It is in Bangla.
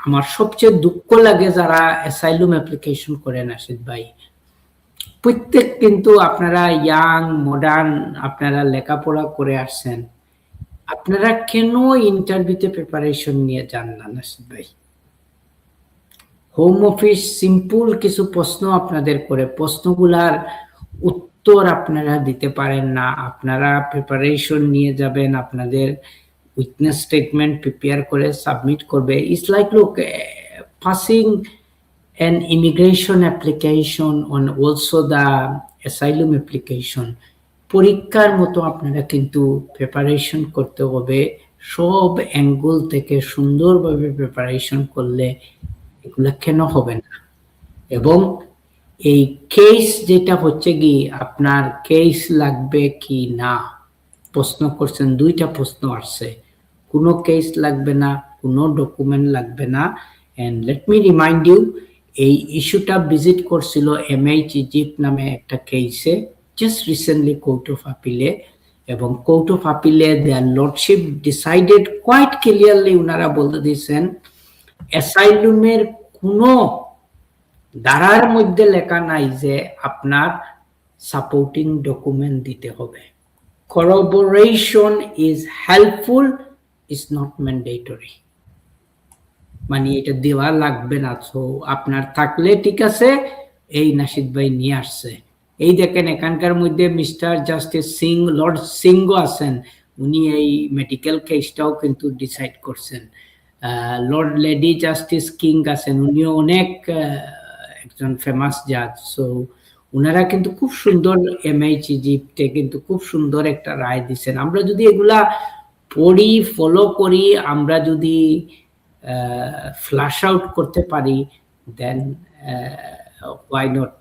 আমার সবচেয়ে দুঃখ লাগে যারা অ্যাসাইলুম অ্যাপ্লিকেশন করেন আশিদ ভাই, প্রত্যেক কিন্তু আপনারা ইয়াং মডার্ন, আপনারা লেখাপড়া করে আসছেন, আপনারা কেন ইন্টারভিউতে প্রিপারেশন নিয়ে যান না নাসিদ ভাই? হোম অফিস সিম্পল কিছু প্রশ্ন আপনাদের করে, প্রশ্নগুলার উত্তর আপনারা দিতে পারেন না, আপনারা প্রিপারেশন নিয়ে যাবেন, আপনাদের উইটনেস স্টেটমেন্ট প্রিপেয়ার করে সাবমিট করবে। It's like look passing an immigration application on also the asylum application, পরীক্ষার মতো আপনারা কিন্তু প্রিপারেশন করতে হবে, সব অ্যাঙ্গেল থেকে সুন্দরভাবে প্রিপারেশন করলে এগুলা কেন হবে না? এবং এই কেস যেটা হচ্ছে কি, আপনার কেস লাগবে কি না প্রশ্ন করছেন, দুইটা প্রশ্ন আসছে, কোনো কেস লাগবে না, কোনো ডকুমেন্ট লাগবে না। And let me remind you, এই ইস্যুটা ভিজিট করছিল এমএইচ ইজিপ্ট নামে একটা কেসে জাস্ট রিসেন্টলি কোর্ট অফ আপিলে, এবং কোর্ট অফ আপিলে their lordship decided quite clearly, ওনারা বলতে দিয়েছেন অ্যাসাইলুমের কোনো ধারার মধ্যে লেখা নাই যে আপনার সাপোর্টিং ডকুমেন্ট দিতে হবে। corroboration is helpful, is not mandatory, মানে এটা দেওয়া লাগবে না। তো আপনার থাকলে ঠিক আছে, এই নাসিদ ভাই নিয়ে আসছে। এই দেখেন এখানকার মধ্যে মিস্টার জাস্টিস সিং, লর্ড সিংহ আছেন, উনি এই মেডিকেল কেসটাও কিন্তু ডিসাইড করছেন। লর্ড লেডি জাস্টিস কিং আছেন, উনিও অনেক একজন ফেমাস জাজ। সো উনারা কিন্তু খুব সুন্দর এমএইচ ইজিপ্টে কিন্তু খুব সুন্দর একটা রায় দিচ্ছেন। আমরা যদি এগুলা পড়ি, ফলো করি, আমরা যদি ফ্ল্যাশ আউট করতে পারি, দেন why not?